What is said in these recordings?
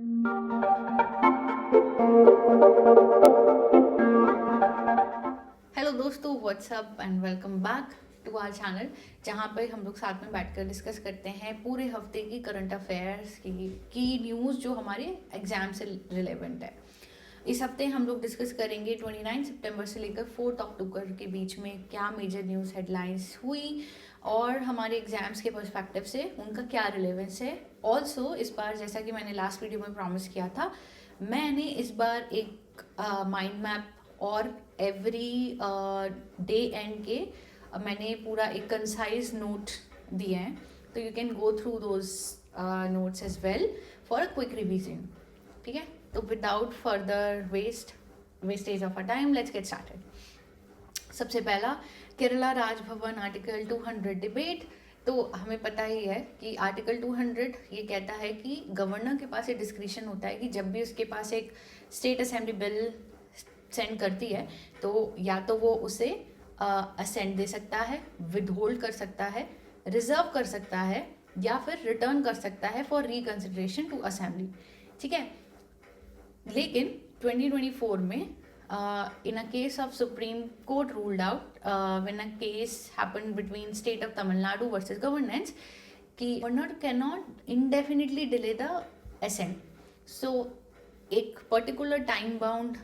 Hello दोस्तों, what's up and welcome back to our channel, जहाँ पर हम लोग साथ में बैठकर डिस्कस करते हैं पूरे हफ्ते की करंट अफेयर्स की न्यूज़ जो हमारे एग्जाम से रिलेवेंट है। इस हफ्ते हम लोग डिस्कस करेंगे 29 सितंबर से लेकर 4 अक्टूबर के बीच में क्या मेजर न्यूज़ हेडलाइंस हुई और हमारे एग्जाम्स के पर्सपेक्टिव से उनका क्या रिलेवेंस है। ऑल्सो इस बार, जैसा कि मैंने लास्ट वीडियो में प्रॉमिस किया था, मैंने इस बार एक माइंड मैप और एवरी डे एंड के मैंने पूरा एक कंसाइज नोट दिए हैं, तो you can go through those notes as well for a quick revision. ठीक है, तो without further wastage of a time, let's get started. सबसे पहला, केरला राजभवन आर्टिकल 200 डिबेट। तो हमें पता ही है कि आर्टिकल 200 ये कहता है कि गवर्नर के पास एक डिस्क्रिशन होता है कि जब भी उसके पास एक स्टेट असेंबली बिल सेंड करती है तो या तो वो उसे असेंट दे सकता है, विदहोल्ड कर सकता है, रिजर्व कर सकता है या फिर रिटर्न कर सकता है फॉर रिकंसिडरेशन टू असेंबली। ठीक है, लेकिन 2024 में in a case of Supreme Court ruled out when a case happened between state of Tamil Nadu versus governance कि governor cannot indefinitely delay the assent. So एक particular time bound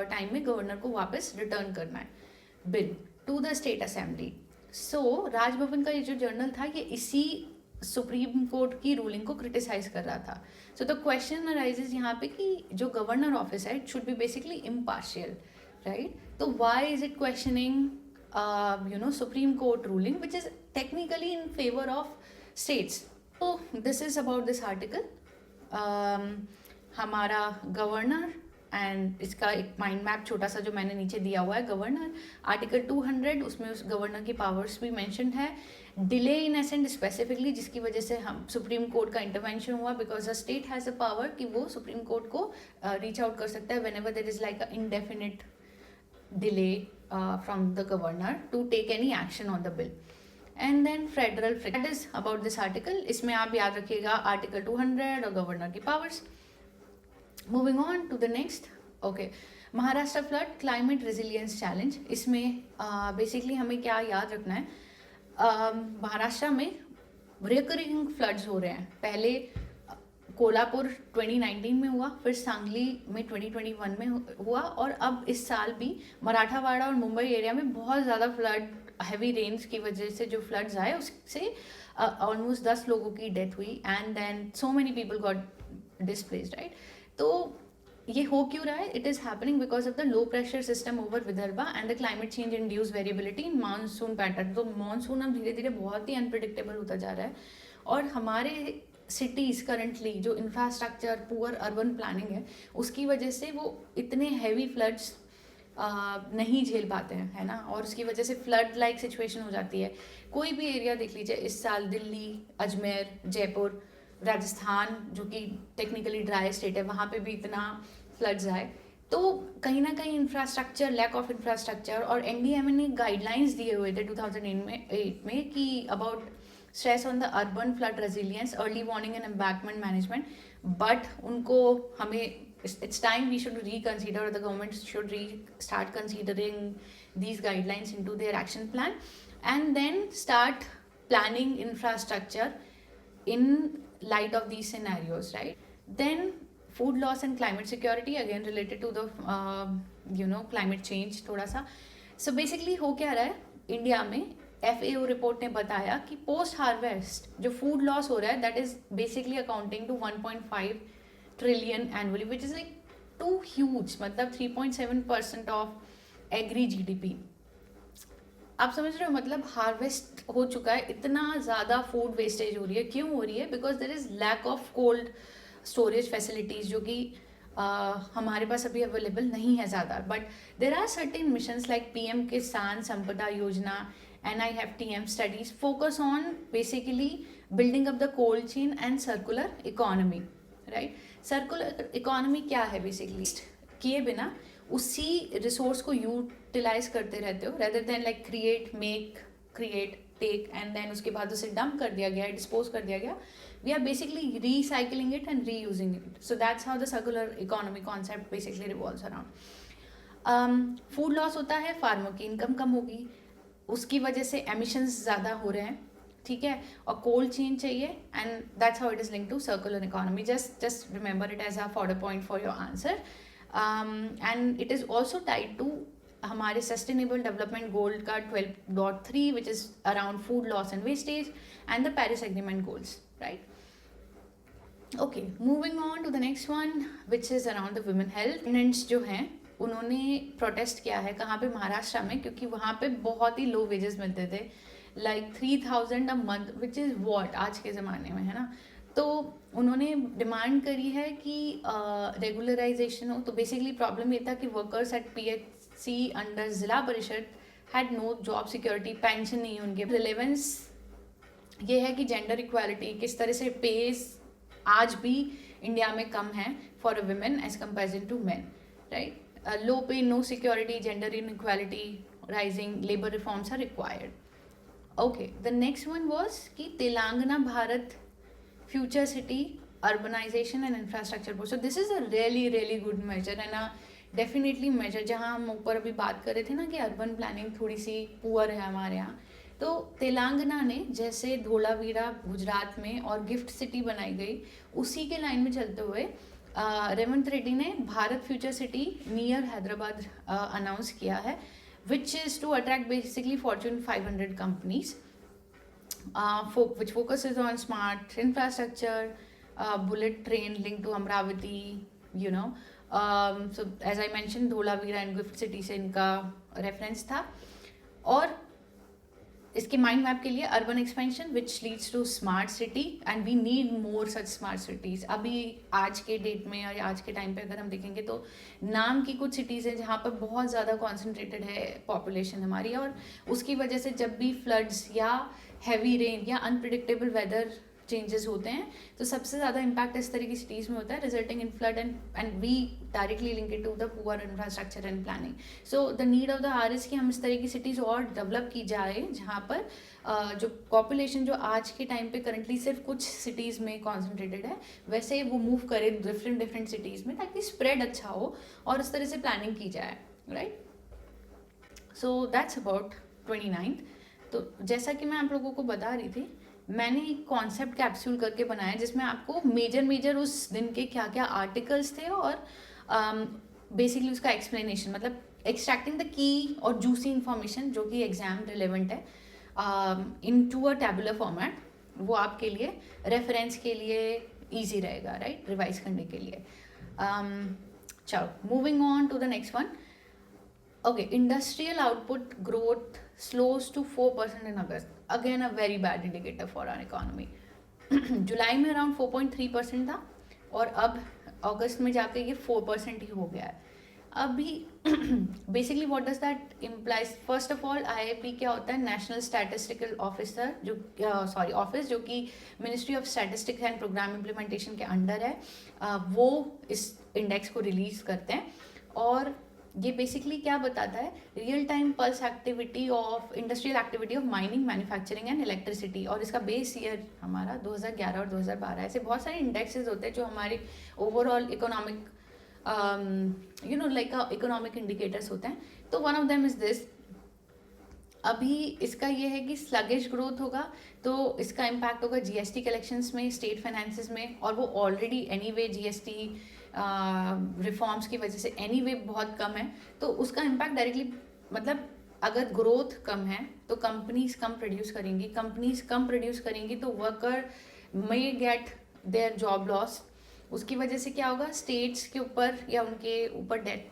time में governor को वापस return करना है bill to the state assembly. So Raj Bhavan का ये जो जर्नल था ये इसी सुप्रीम कोर्ट की रूलिंग को क्रिटिसाइज कर रहा था। सो द क्वेश्चन अराइजेज यहाँ पे कि जो गवर्नर ऑफिस है it should be basically impartial, right? तो why is it questioning Supreme Court ruling which is technically in favour of states? तो this is about this article. हमारा governor and इसका एक माइंड मैप छोटा सा जो मैंने नीचे दिया हुआ है, गवर्नर आर्टिकल 200, उसमें उस गवर्नर की पावर्स भी मेंशन्ड है। डिले इन असेंट स्पेसिफिकली, जिसकी वजह से हम सुप्रीम कोर्ट का इंटरवेंशन हुआ because the state has a power कि वो सुप्रीम कोर्ट को रीच आउट कर सकता है whenever there is like a indefinite delay from the governor to take any action on the bill. And then federal that is about this article. इसमें आप याद रखिएगा आर्टिकल 200 और governor की powers. Moving on to the next, okay, Maharashtra flood climate resilience challenge. इसमें basically हमें क्या याद रखना है, महाराष्ट्र में रिकरिंग फ्लड्स हो रहे हैं। पहले कोल्हापुर 2019 में हुआ, फिर सांगली में 2021 में हुआ और अब इस साल भी मराठावाड़ा और मुंबई एरिया में बहुत ज़्यादा फ्लड, हैवी रेन्स की वजह से जो फ्लड्स आए उससे ऑलमोस्ट 10 लोगों की डेथ हुई and then so many people got displaced, right? तो ये हो क्यों रहा है? It is happening because of the low pressure system over Vidarbha and the climate change induce variability in monsoon pattern. तो मानसून अब धीरे धीरे बहुत ही अनप्रिडिक्टेबल होता जा रहा है और हमारे सिटीज़ करंटली जो इंफ्रास्ट्रक्चर पुअर अर्बन प्लानिंग है उसकी वजह से वो इतने हैवी फ्लड्स नहीं झेल पाते हैं, है ना? और उसकी वजह से फ्लड लाइक सिचुएशन हो जाती है। कोई भी एरिया देख लीजिए इस साल, दिल्ली, अजमेर, जयपुर, राजस्थान जो कि टेक्निकली ड्राई स्टेट है, वहाँ पे भी इतना फ्लड्स आए। तो कहीं ना कहीं इंफ्रास्ट्रक्चर, लैक ऑफ इंफ्रास्ट्रक्चर, और एनडीएमए ने गाइडलाइंस दिए हुए थे 2008 में कि about stress on the urban flood resilience, early warning and embankment management, but उनको हमें it's time we should reconsider, or the government should start considering these guidelines into their action plan and then start planning infrastructure in light of these scenarios, right? Then food loss and climate security, again related to the climate change थोड़ा सा। So basically हो क्या रहा है India में, FAO report ने बताया कि पोस्ट हार्वेस्ट जो फूड लॉस हो रहा है that is basically accounting to 1.5 trillion annually, which is like too huge, मतलब 3.7% ऑफ एग्री जीडीपी। आप समझ रहे हो, मतलब हार्वेस्ट हो चुका है, इतना ज़्यादा फूड वेस्टेज हो रही है। क्यों हो रही है? Because there is lack of cold storage facilities जो कि हमारे पास अभी अवेलेबल नहीं है ज़्यादा। But there are certain missions like PM Kisan संपदा योजना, NIFTM studies focus on basically building up the cold chain and circular economy, right? Circular economy क्या है? बेसिकली किए बिना उसी रिसोर्स को यूटिलाइज करते रहते हो, rather than like create, make, create, take and then उसके बाद उसे डंप कर दिया गया, डिस्पोज कर दिया गया, we are basically recycling it and reusing it. So that's how the circular economy concept basically revolves around. Food loss होता है, फार्मर की इनकम कम होगी, उसकी वजह से एमिशंस ज़्यादा हो रहे हैं, ठीक है, और कोल्ड चेन चाहिए, and that's how it is link to circular economy. Just remember it as a for the point for your answer. And it is also tied to हमारे सस्टेनेबल डेवलपमेंट गोल का 12.3 which is around food loss and wastage and the Paris agreement goals, right. Okay, moving on to the next one which is around the women health. Pregnants जो हैं उन्होंने protest किया है, कहाँ पे, महाराष्ट्र में, क्योंकि वहाँ पे बहुत ही लो वेजेस मिलते थे, like 3,000 a month, which is what आज के ज़माने में, है ना. तो उन्होंने डिमांड करी है कि रेगुलराइजेशन हो. तो बेसिकली प्रॉब्लम ये था कि workers eight PHC under Zila Parishad had no job security, pension नहीं है उनके. रिलेवेंस ये है कि जेंडर इक्वालिटी किस तरह से पेज आज भी इंडिया में कम है for a women as comparison to man, right. Low pay, no security, gender inequality rising, labor reforms are required. Okay, the next one was कि Telangana Bharat future city urbanization and infrastructure board. So this is a really good measure and a definitely measure जहाँ हम ऊपर अभी बात कर रहे थे ना कि अर्बन प्लानिंग थोड़ी सी पुअर है हमारे यहाँ. तो तेलंगाना ने जैसे धोलावीरा गुजरात में और गिफ्ट सिटी बनाई गई, उसी के लाइन में चलते हुए रेवंत रेड्डी ने Bharat future city near Hyderabad announce किया है, which is to attract basically fortune 500 companies, which focuses on smart infrastructure, bullet train linked to Amravati, you know. So as I mentioned, Dholavira and gift city से इनका reference था. और इसके mind map के लिए urban expansion which leads to smart city and we need more such smart cities. अभी आज के डेट में और आज के टाइम पे अगर हम देखेंगे तो नाम की कुछ सिटीज़ हैं जहाँ पर बहुत ज़्यादा कॉन्सेंट्रेटेड है पॉपुलेशन हमारी, और उसकी वजह से जब भी फ्लड्स या हैवी रेन या अनप्रिडिक्टेबल वेदर चेंजेस होते हैं तो सबसे ज़्यादा इम्पैक्ट इस तरह की सिटीज़ में होता है, resulting in flood and we directly link it to the poor infrastructure and planning. So the need of the hour is कि हम इस तरह की सिटीज़ और डेवलप की जाए जहाँ पर जो पॉपुलेशन जो आज के टाइम पे करंटली सिर्फ कुछ सिटीज़ में कॉन्सेंट्रेटेड है, वैसे वो मूव करे डिफरेंट सिटीज़ में, ताकि स्प्रेड अच्छा हो और इस तरह से प्लानिंग की जाए, right. So that's about 29th. तो जैसा कि मैं आप लोगों को बता रही थी, मैंने एक कॉन्सेप्ट कैप्सूल करके बनाया जिसमें आपको मेजर उस दिन के क्या क्या आर्टिकल्स थे और बेसिकली उसका एक्सप्लेनेशन, मतलब एक्सट्रैक्टिंग द की और जूसी इंफॉर्मेशन जो कि एग्जाम रिलेवेंट है इन टू अ टैबुलर फॉर्मेट, वो आपके लिए रेफरेंस के लिए ईजी रहेगा, राइट, रिवाइज करने के लिए. चलो, moving on to the next one. Okay, industrial output growth slows to 4% in August. Again, a very bad indicator for our economy. जुलाई में अराउंड 4.3% था और अब अगस्त में जाके ये 4% ही हो गया है. अभी basically what does that implies? First of all IIP क्या होता है? नेशनल स्टैटिस्टिकल ऑफिसर, जो ऑफिस जो कि ministry of statistics and programme implementation के अंडर है, वो इस इंडेक्स को रिलीज करते हैं. और ये बेसिकली क्या बताता है? Real time pulse activity of industrial activity of mining, manufacturing and electricity. और इसका बेस ईयर हमारा 2011 और 2012. ऐसे बहुत सारे इंडेक्सेस होते हैं जो हमारे overall economic like economic indicators होते हैं. तो one of them is this. अभी इसका ये है कि स्लगिश ग्रोथ होगा तो इसका इम्पैक्ट होगा GST कलेक्शंस में, स्टेट फाइनेंसेस में, और वो ऑलरेडी एनीवे GST रिफॉर्म्स की वजह से एनीवे बहुत कम है. तो उसका इम्पैक्ट डायरेक्टली, मतलब अगर ग्रोथ कम है तो कंपनीज कम प्रोड्यूस करेंगी तो worker may gate their job loss. उसकी वजह से क्या होगा? स्टेट्स के ऊपर या उनके ऊपर डेट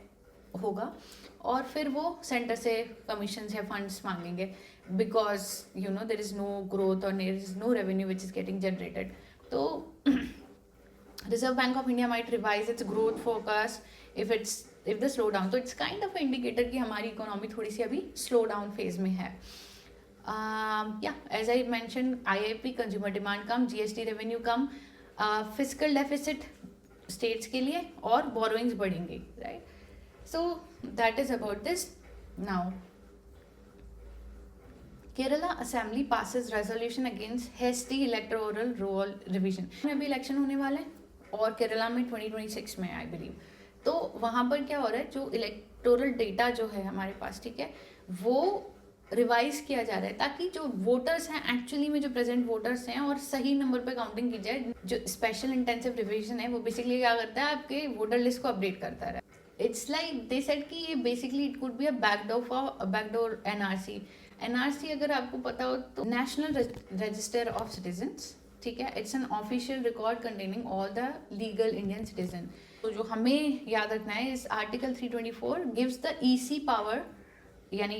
होगा और फिर वो सेंटर से कमीशन या फंड्स मांगेंगे, because there is no growth और there is no revenue which is getting generated. तो Reserve Bank of India might revise its growth forecast if the slow down. तो it's kind of an indicator कि हमारी economy थोड़ी सी अभी slow down phase में है. As I mentioned, IIP consumer demand कम, GST revenue कम, फिजिकल डेफिसिट स्टेट्स के लिए और बोरोइंग्स बढ़ेंगे, right. So that is about this. Now Kerala assembly passes resolution against hasty electoral roll revision में अभी इलेक्शन होने वाला है और केरला में 2026 में आई बिलीव। तो वहाँ पर क्या हो रहा है, जो इलेक्टोरल डेटा जो है हमारे पास, ठीक है, वो रिवाइज किया जा रहा है ताकि जो वोटर्स हैं एक्चुअली में, जो प्रेजेंट वोटर्स हैं, और सही नंबर पे काउंटिंग की जाए। जो स्पेशल इंटेंसिव रिविजन है वो बेसिकली क्या करता है, आपके वोटर लिस्ट को अपडेट करता है। इट्स लाइक दे सेड कि ये basically it could be a backdoor NRC. NRC अगर आपको पता हो तो नेशनल रजिस्टर ऑफ सिटीजन्स, ठीक है, it's an official record containing all the legal Indian citizen. तो जो हमें याद रखना है, इस article 324 gives the EC power, यानी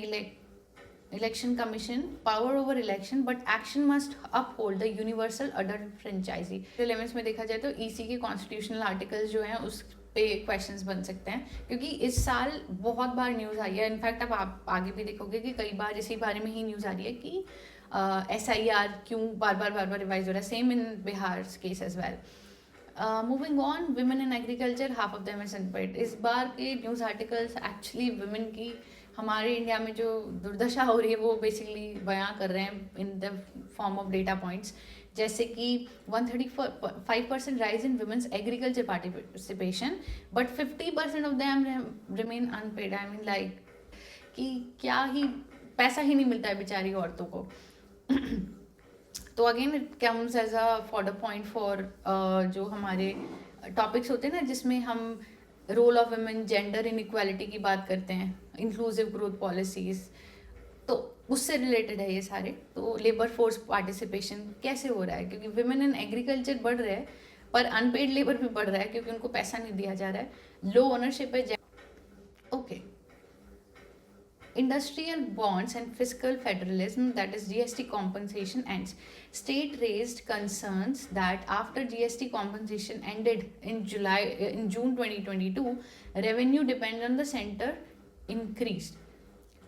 election commission power over election, but action must uphold the universal adult franchise. Elements में देखा जाए तो ईसी के कॉन्स्टिट्यूशनल आर्टिकल्स जो हैं उस पे क्वेश्चंस बन सकते हैं, क्योंकि इस साल बहुत बार न्यूज़ आई है। इनफैक्ट अब आप आगे भी देखोगे कि कई बार इसी बारे में ही न्यूज़ आ रही है कि SIR क्यों बार बार रिवाइज हो रहा है। Same in Bihar case as well. Moving on, women in agriculture, half of them is unpaid. इस बार के न्यूज़ आर्टिकल्स एक्चुअली विमेन की हमारे इंडिया में जो दुर्दशा हो रही है वो बेसिकली बयां कर रहे हैं in the form of data points, जैसे कि 135% rise in women's agriculture participation, but 50% of them remain unpaid. I mean like कि क्या ही पैसा ही नहीं मिलता है बेचारी औरतों को। तो again it comes as a four point for जो हमारे टॉपिक्स होते हैं ना, जिसमें हम role of women, gender inequality की बात करते हैं, इंक्लूसिव ग्रोथ पॉलिसीज, तो उससे रिलेटेड है ये सारे। तो लेबर फोर्स पार्टिसिपेशन कैसे हो रहा है, क्योंकि वुमेन इन एग्रीकल्चर बढ़ रहा है पर अनपेड लेबर भी बढ़ रहा है क्योंकि उनको पैसा नहीं दिया जा रहा है, लो ओनरशिप है। Okay, industrial bonds and fiscal federalism, that is GST compensation ends. State raised concerns that after GST compensation ended in June 2022, revenue dependent on the center increased.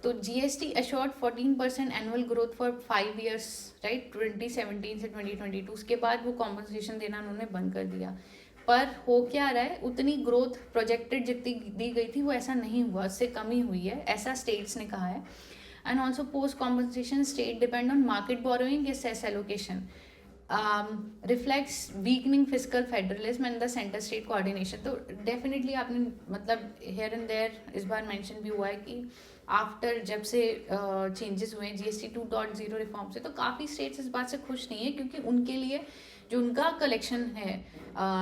तो GST assured 14% annual growth for 5 years, right, 2017 से 2022। उसके बाद वो compensation देना उन्होंने बंद कर दिया। पर हो क्या रहा है, उतनी ग्रोथ प्रोजेक्टेड जितनी दी गई थी वो ऐसा नहीं हुआ, उससे कमी हुई है, ऐसा स्टेट्स ने कहा है। And also post compensation state depend on market borrowing या cess allocation, reflects weakening fiscal federalism and the centre state coordination. तो डेफिनेटली आपने मतलब हेयर एंड देयर इस बार मेंशन भी हुआ है कि आफ्टर जब से चेंजेस हुए हैं GST 2.0 रिफॉर्म से, तो काफ़ी स्टेट्स इस बात से खुश नहीं है क्योंकि उनके लिए जो उनका कलेक्शन है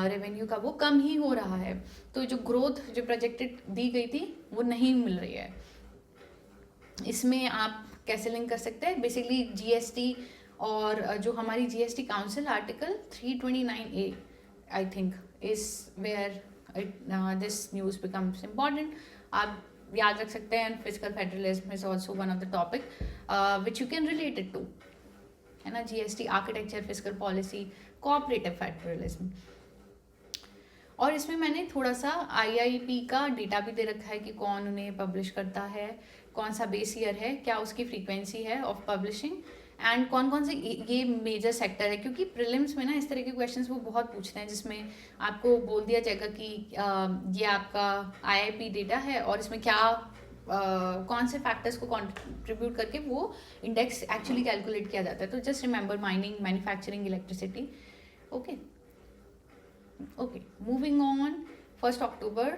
रेवेन्यू का वो कम ही हो रहा है। तो जो ग्रोथ जो प्रोजेक्टेड दी गई थी वो नहीं मिल रही है। इसमें आप कैसे लिंक कर सकते हैं, बेसिकली GST और जो हमारी GST council article 329A I think is where this news becomes important. आप याद रख सकते हैं। Physical federalism is also one of the topic which you can relate it to, है ना, GST architecture, physical policy, cooperative federalism. और इसमें मैंने थोड़ा सा IIP का डेटा भी दे रखा है कि कौन उन्हें पब्लिश करता है, कौन सा बेस ईयर है, क्या उसकी फ्रीक्वेंसी है ऑफ पब्लिशिंग, एंड कौन कौन से ये मेजर सेक्टर है। क्योंकि प्रीलिम्स में ना इस तरह के क्वेश्चंस वो बहुत पूछते हैं जिसमें आपको बोल दिया जाएगा कि ये आपका IIP डेटा है और इसमें क्या कौन से फैक्टर्स को कंट्रीब्यूट करके वो इंडेक्स एक्चुअली कैलकुलेट किया जाता है। तो just remember mining, manufacturing, electricity. Okay, moving on, 1 अक्टूबर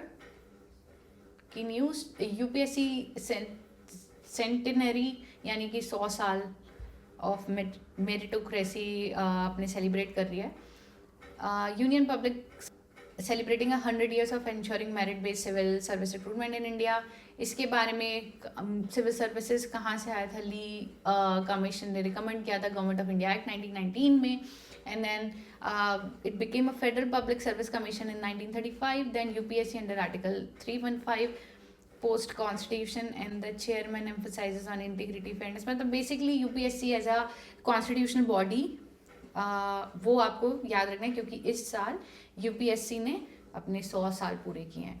की न्यूज़, UPSC सेंटिनरी यानी कि 100 साल ऑफ मेरिटोक्रेसी अपने सेलिब्रेट कर रही है। Union public celebrating 100 years of ensuring merit based civil service recruitment in India. इसके बारे में सिविल सर्विसेज कहाँ से आया था, ली कमीशन ने रिकमेंड किया था गवर्नमेंट ऑफ इंडिया एक्ट 1919 में, and then it became a federal public service commission in 1935, then UPSC under article 315 post constitution, and the chairman emphasizes on integrity, fairness। मतलब basically UPSC as a constitutional body वो आपको याद रखना है क्योंकि इस साल UPSC ने अपने 100 साल पूरे किए हैं।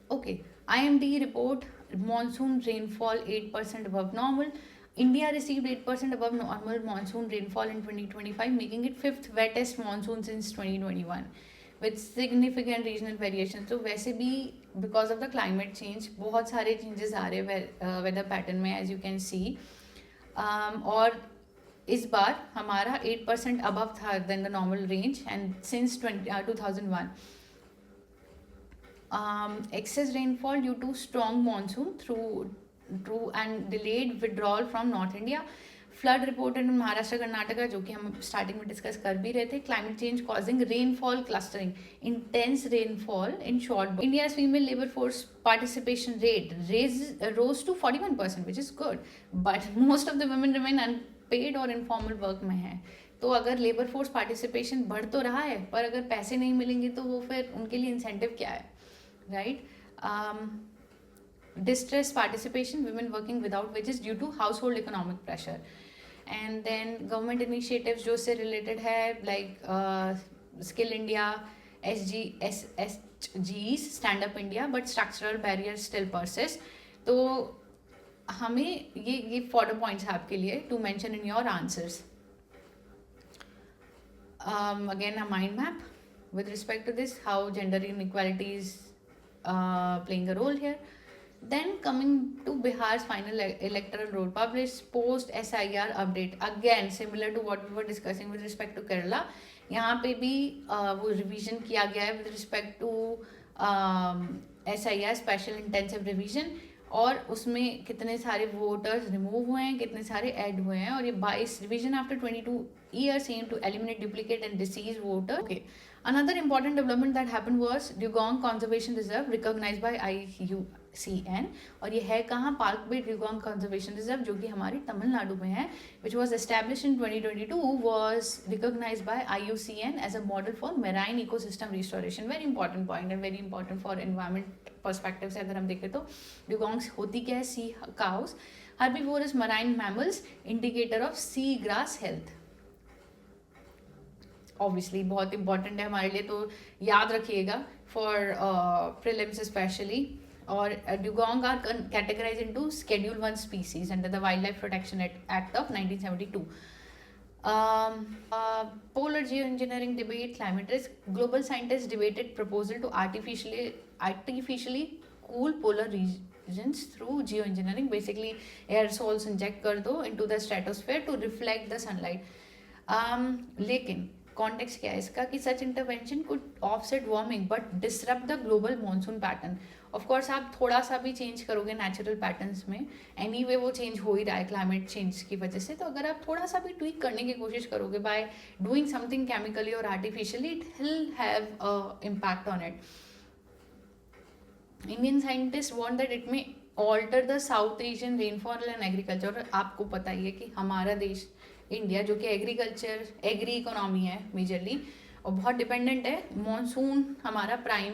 Okay, IMD report, monsoon rainfall 8% above normal. India received 8% above normal monsoon rainfall in 2025, making it 5th wettest monsoon since 2021 with significant regional variations। तो वैसे भी because of the climate change बहुत सारे changes आ रहे हैं weather pattern में, as you can see। और इस बार हमारा 8% अबव था than the normal range and since 2001. Excess rainfall due to strong monsoon through and delayed withdrawal from North India. Flood reported in Maharashtra Karnataka, जो कि हम स्टार्टिंग में डिस्कस कर भी रहे थे. Climate change causing rainfall clustering, intense rainfall in short. India's female labour force participation rate rose to 41%, which is good, but most of the women remain unpaid और informal work में है. तो अगर लेबर फोर्स पार्टिसिपेशन बढ़ तो रहा है, पर अगर पैसे नहीं मिलेंगे तो वो फिर उनके लिए इंसेंटिव क्या है, right? Distress participation, women working without wages due to household economic pressure. And then government initiatives जो से related है, like Skill India, SGs, Stand Up India, but structural barriers still persist. तो हमें ये further points है आपके लिए to mention in your answers. Again, a mind map with respect to this, how gender inequality is playing a role here. Then coming to Bihar's final electoral roll published post SIR update, again similar to what we were discussing with respect to Kerala. यहाँ पे भी वो revision किया गया है with respect to SIR special intensive revision, और उसमें कितने सारे वोटर्स रिमूव हुए हैं, कितने सारे ऐड हुए हैं, और ये 22 revision after 22 years aim to eliminate duplicate and deceased voter. Okay, another important development that happened was Dugong Conservation Reserve recognized by IUCN, और ये है कहाँ? पार्क बे ड्यूगोंग कंजर्वेशन रिजर्व, जो कि हमारी तमिलनाडु में है, which was established in 2022, was recognized by IUCN as a model for marine ecosystem restoration. Very important point and very important for environment perspective से अगर हम देखें तो ड्यूगोंग्स होती क्या है? Sea cows, herbivorous marine mammals, indicator of sea grass health. Obviously बहुत important है हमारे लिए, तो याद रखिएगा फॉर प्रीलिम्स स्पेशली. और dugong are categorise into Schedule 1 species under the Wildlife Protection Act of 1972. Polar geoengineering debate, climate risk. Global scientists debated proposal to artificially cool polar regions through geoengineering. Basically aerosols inject कर दो into the stratosphere to reflect the sunlight. लेकिन context क्या है इसका कि such intervention could offset warming but disrupt the global monsoon pattern. Of course आप थोड़ा सा भी चेंज करोगे नेचुरल पैटर्न्स में, एनीवे वो चेंज हो ही रहा है क्लाइमेट चेंज की वजह से, तो अगर आप थोड़ा सा भी ट्वीक करने की कोशिश करोगे by doing something chemically or artificially, it will have a impact on it. Indian scientist want that it may alter the South Asian rainfall and agriculture. और आपको पता ही है कि हमारा देश इंडिया, जो कि एग्री इकोनॉमी है मेजरली, और बहुत डिपेंडेंट है. मॉनसून हमारा प्राइम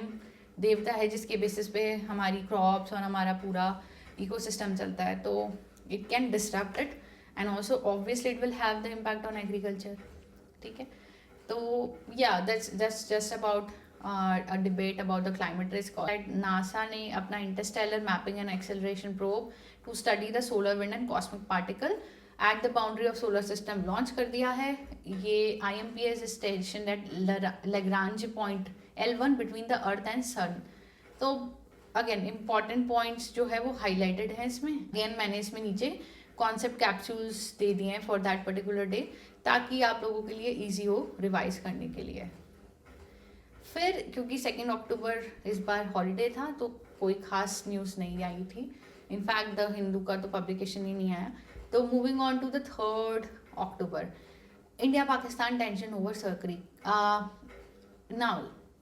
देवता है जिसके बेसिस पे हमारी क्रॉप्स और हमारा पूरा इकोसिस्टम चलता है, तो it can disturb it and also obviously it will have the impact on agriculture. ठीक है, तो या that's just about a debate about the climate risk. NASA ने अपना interstellar mapping and acceleration probe to study the solar wind and cosmic particle at the boundary of solar system launch कर दिया है. ये IMPS station at Lagrange point L1 between the earth and sun. तो again important points जो है वो highlighted है इसमें. Again मैंने इसमें नीचे concept capsules दे दिए हैं for that particular day, ताकि आप लोगों के लिए easy हो revise करने के लिए. फिर क्योंकि 2 अक्टूबर इस बार हॉलीडे था, तो कोई खास न्यूज़ नहीं आई थी. इनफैक्ट द हिंदू का तो पब्लिकेशन ही नहीं आया. तो moving on to the 3 October, India Pakistan tension over Sir Creek. Now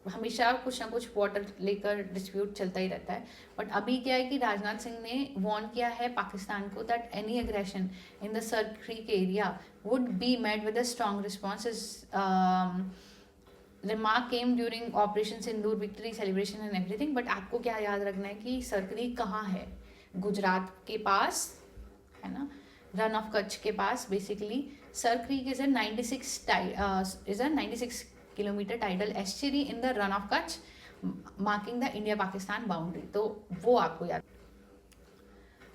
हमेशा कुछ ना कुछ वाटर लेकर डिस्प्यूट चलता ही रहता है, बट अभी क्या है कि राजनाथ सिंह ने वार्न किया है पाकिस्तान को that any aggression in the Sir Creek area would be met with a strong response. Remark came during operation Sindoor victory celebration and everything. But आपको क्या याद रखना है कि सर क्रीक कहाँ है? गुजरात के पास है ना, रन ऑफ कच्छ के पास. Basically Sir Creek is a 96 kilometre tidal estuary in the run of Kutch, marking the India Pakistan boundary. तो वो आपको याद.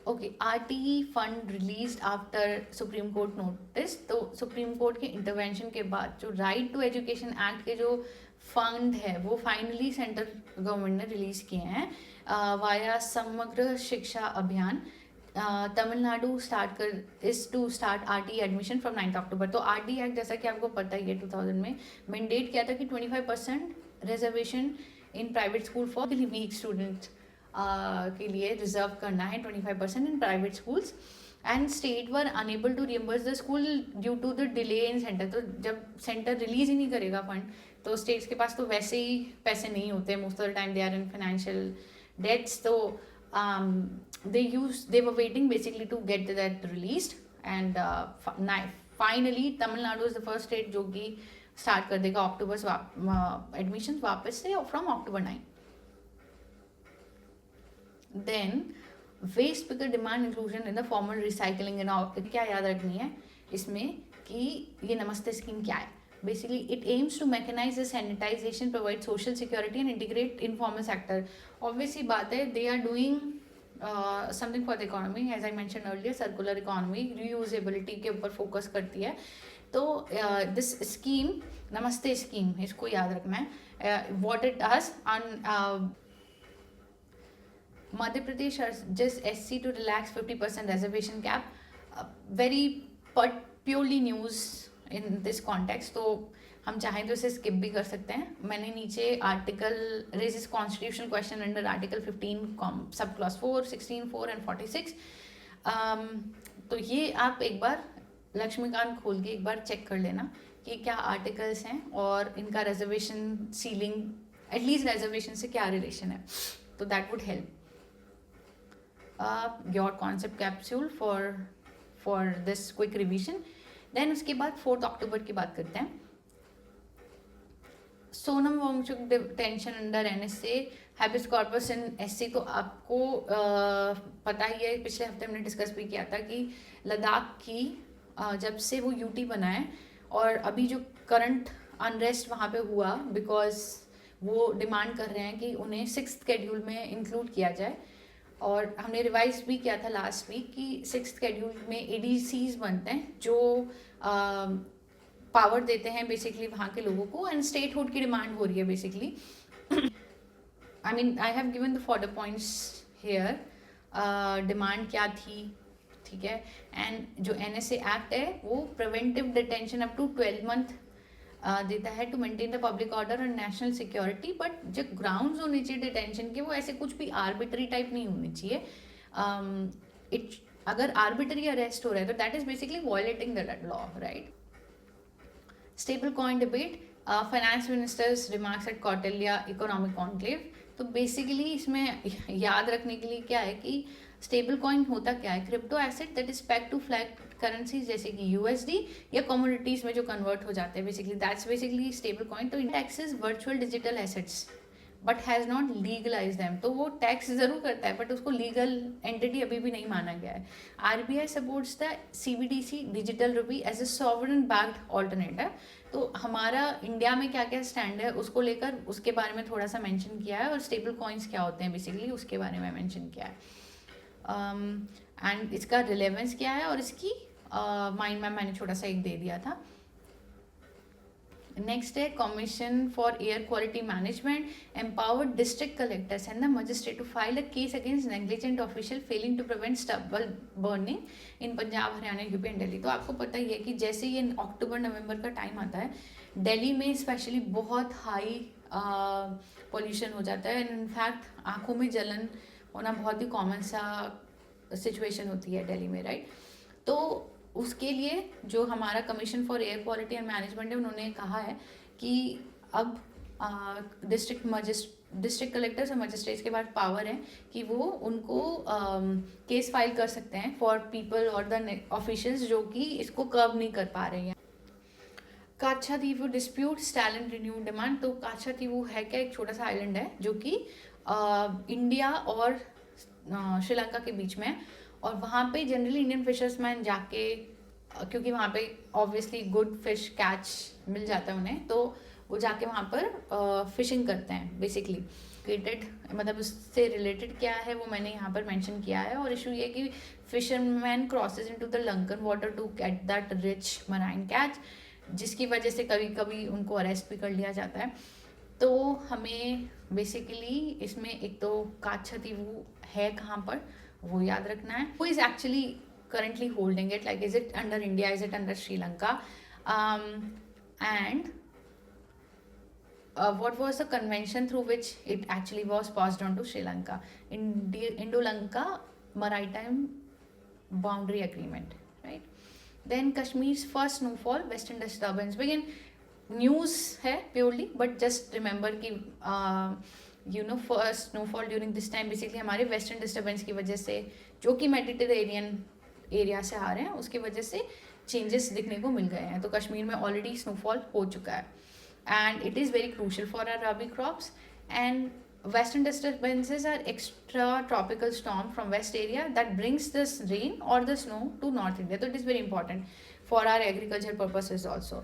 Okay, RTE fund release after Supreme Court notice. तो सुप्रीम कोर्ट के इंटरवेंशन के बाद जो राइट टू एजुकेशन एक्ट के जो फंड है वो फाइनली सेंट्रल गवर्नमेंट ने रिलीज किए हैं via Samagra Shiksha Abhiyan. Tamil Nadu is to start RT admission from 9 October. तो RT एक्ट जैसा कि आपको पता ही है 2000 में मैंडेट किया था कि 25% reservation in private school for weak students के लिए रिजर्व करना है 25% in private schools, and state were unable to reimburse the school due to the delay in centre. तो जब सेंटर रिलीज ही नहीं करेगा फंड तो स्टेट्स के पास तो वैसे ही पैसे नहीं होते, most of the time they are in financial debts, तो they were waiting basically to get that released, and finally Tamil Nadu is the first state जो कि start कर देगा अक्टूबर एडमिशन वापस से from October 9। Then waste picker demand inclusion in the formal recycling and क्या याद रखनी है इसमें कि ये नमस्ते स्कीम क्या है। Basically, it aims to mechanize the sanitization, provide social security and integrate informal sector. Obviously, बात है they are doing something for the economy, as I mentioned earlier, circular economy, reusability के ऊपर focus करती है। तो this scheme, नमस्ते scheme, इसको याद रखना है। What it does on Madhya Pradesh just SC to relax 50% reservation cap, very purely news in this context, तो हम चाहें तो इसे स्किप भी कर सकते हैं। मैंने नीचे article raises constitutional question under article 15 sub clause 4, 16, 4 and 46। तो ये आप एक बार लक्ष्मीकांत खोल के एक बार चेक कर लेना कि क्या आर्टिकल्स हैं और इनका रिजर्वेशन सीलिंग, एटलीस्ट रिजर्वेशन से क्या रिलेशन है, तो that would help your concept capsule for this quick revision. Then उसके बाद 4 अक्टूबर की बात करते हैं। Sonam Wangchuk detention under NSA, habeas corpus in SC। तो आपको पता ही है, पिछले हफ्ते हमने डिस्कस भी किया था कि लद्दाख की जब से वो UT बना है और अभी जो करंट अनरेस्ट वहाँ पे हुआ, बिकॉज वो डिमांड कर रहे हैं कि उन्हें 6th शेड्यूल में इंक्लूड किया जाए, और हमने रिवाइज भी किया था लास्ट वीक कि 6th शेड्यूल में ADCs बनते हैं जो पावर देते हैं बेसिकली वहाँ के लोगों को, एंड स्टेटहुड की डिमांड हो रही है basically. I mean I have given the four points here, demand क्या थी, ठीक है। एंड जो NSA एक्ट है वो preventive detention up to 12 month देता है to maintain the public order and national security, but जो ग्राउंड्स होने चाहिए डिटेंशन के वो ऐसे कुछ भी आर्बिट्री टाइप नहीं होने चाहिए। अगर आर्बिट्री अरेस्ट हो रहा है तो that is basically violating the law, right. Stable coin debate, finance ministers remarks at Kautilya economic conclave. तो बेसिकली इसमें याद रखने के लिए क्या है कि स्टेबल कॉइन होता क्या है, crypto asset that is pegged to flag currencies जैसे कि USD या कमोडिटीज में जो कन्वर्ट हो जाते हैं, basically that's basically stable coin. तो taxes virtual digital assets but has not legalise them, तो वो टैक्स जरूर करता है बट उसको लीगल एंटिटी अभी भी नहीं माना गया है। RBI supports the CBDC digital rupee as a sovereign backed alternative. तो हमारा इंडिया में क्या क्या स्टैंड है उसको लेकर उसके बारे में थोड़ा सा मेंशन किया है, और स्टेबल कॉइन्स क्या होते हैं बेसिकली उसके बारे में मेंशन किया है, एंड इसका रिलेवेंस क्या है, और इसकी माइंड मैप मैंने छोटा सा एक दे दिया था। नेक्स्ट है commission for air quality management empowered district collectors and the magistrate to file a case against negligent official failing to prevent stubble burning in Punjab, Haryana, UP and Delhi. तो आपको पता ही है कि जैसे ये अक्टूबर नवंबर का टाइम आता है दिल्ली में स्पेशली बहुत हाई पोल्यूशन हो जाता है, एंड इनफैक्ट आँखों में जलन होना बहुत ही कॉमन सा सिचुएशन होती है दिल्ली में, राइट। तो उसके लिए जो हमारा commission for air quality and management है उन्होंने कहा है कि अब डिस्ट्रिक्ट कलेक्टर्स और मजिस्ट्रेट्स के पास पावर है कि वो उनको केस फाइल कर सकते हैं फॉर पीपल और द ऑफिशियल्स जो कि इसको कर्व नहीं कर पा रहे हैं। काच्छादीवू डिस्प्यूट स्टैलिन रिन्यू डिमांड। तो काच्छादीवू है क्या, एक छोटा सा आइलैंड है जो कि इंडिया और श्रीलंका के बीच में है, और वहाँ पे जनरली इंडियन फिशर्समैन जाके, क्योंकि वहाँ पे ऑब्वियसली गुड फिश कैच मिल जाता है उन्हें, तो वो जाके वहाँ पर फिशिंग करते हैं बेसिकली। क्रिएटेड मतलब उससे रिलेटेड क्या है वो मैंने यहाँ पर मेंशन किया है, और इशू ये कि fisherman crosses into the Lankan water to get that rich marine catch, जिसकी वजह से कभी कभी उनको अरेस्ट भी कर लिया जाता है। तो हमें बेसिकली इसमें एक तो काच्छादीवू है कहाँ पर, वो याद रखना है. Who is actually currently holding it? Like, is it under India? Is it under Sri Lanka? And what was the convention through which it actually was passed on to Sri Lanka? Indo-Lanka Maritime Boundary Agreement, right? Then Kashmir's first snowfall, western disturbance. Begin news है purely, but just remember कि first snowfall during this time basically हमारे western disturbance की वजह से, जो कि Mediterranean area से आ रहे हैं, उसकी वजह से चेंजेस दिखने को मिल गए हैं. तो कश्मीर में ऑलरेडी स्नोफॉल हो चुका है, and it is very crucial for our rabi crops. And western disturbances are extra tropical storm from west area that brings this rain or the snow to North India. So it is very important for our agriculture purposes also.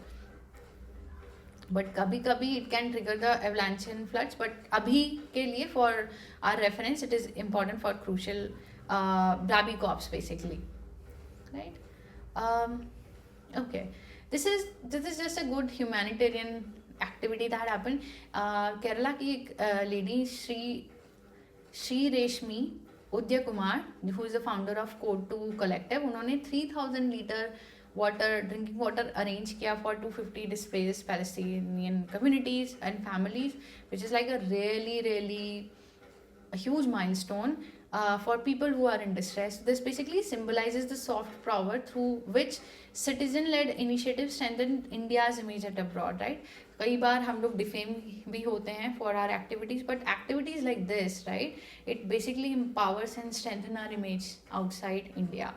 But कभी कभी it can trigger the avalanche and floods. But अभी के लिए for our reference it is important for crucial rabi crops basically, right? Okay, this is just a good humanitarian activity that happened. Kerala की एक lady Shri रेशमी Uday Kumar, who is the founder of Code 2 Collective, उन्होंने 3000 litre drinking water arrange किया for 250 displaced Palestinian communities and families, which is like a really a huge milestone for people who are in distress. This basically symbolizes the soft power through which citizen-led initiatives strengthen India's image at abroad, right? कई बार हम लोग defame भी होते हैं for our activities, but activities like this, right, it basically empowers and strengthens our image outside India.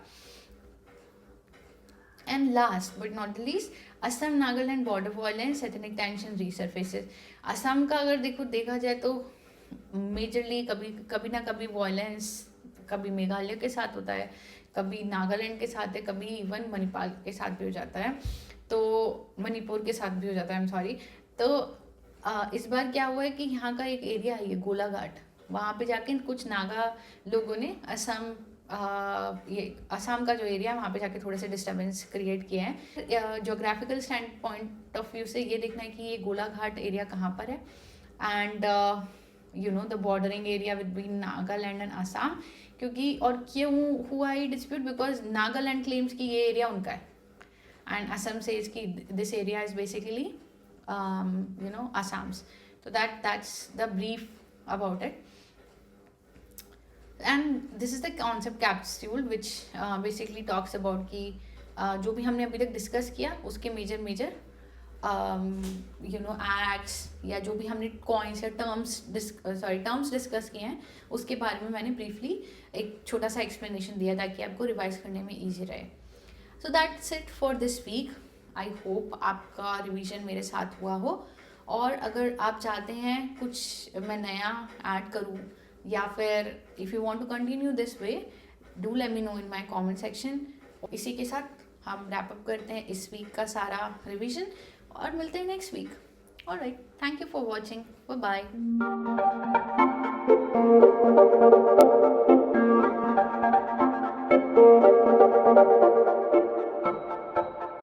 And last but not least, Assam Nagaland border violence, ethnic tension resurfaces. Assam का अगर देखा जाए तो मेजरली कभी ना कभी वायलेंस कभी मेघालय के साथ होता है, कभी नागालैंड के साथ है, कभी इवन मणिपाल के साथ भी हो जाता है, तो मणिपुर के साथ भी हो जाता है, आई एम सॉरी. तो इस बार क्या हुआ है कि यहाँ का एक एरिया है ये गोलाघाट, वहाँ पे जाके कुछ नागा लोगों ने असम का जो एरिया है वहाँ पे जाके थोड़े से डिस्टर्बेंस क्रिएट किए हैं. Geographical stand point of view से ये देखना है कि ये गोलाघाट एरिया कहाँ पर है, and the bordering area between Nagaland and Assam. क्योंकि और क्यों हुआ ये डिस्प्यूट, बिकॉज नागालैंड क्लेम्स कि ये एरिया उनका है, एंड असम से इसकी this area is basically Assam's. So that's the brief about it. And this is the concept capsule which basically talks about कि जो भी हमने अभी तक डिस्कस किया उसके मेजर एक्ट्स या जो भी हमने कॉइन्स या टर्म्स डिस्कस किए हैं उसके बारे में मैंने ब्रीफली एक छोटा सा एक्सप्लेनेशन दिया ताकि आपको रिवाइज करने में ईजी रहे. So that's it for this week. I hope आपका रिवीजन मेरे साथ हुआ हो, और अगर आप चाहते हैं कुछ मैं नया ऐड करूँ या फिर if you want to continue this way, do let me know in my comment section. इसी के साथ हम रैप अप करते हैं इस वीक का सारा रिवीजन और मिलते हैं next week. Alright, thank you for watching, bye bye.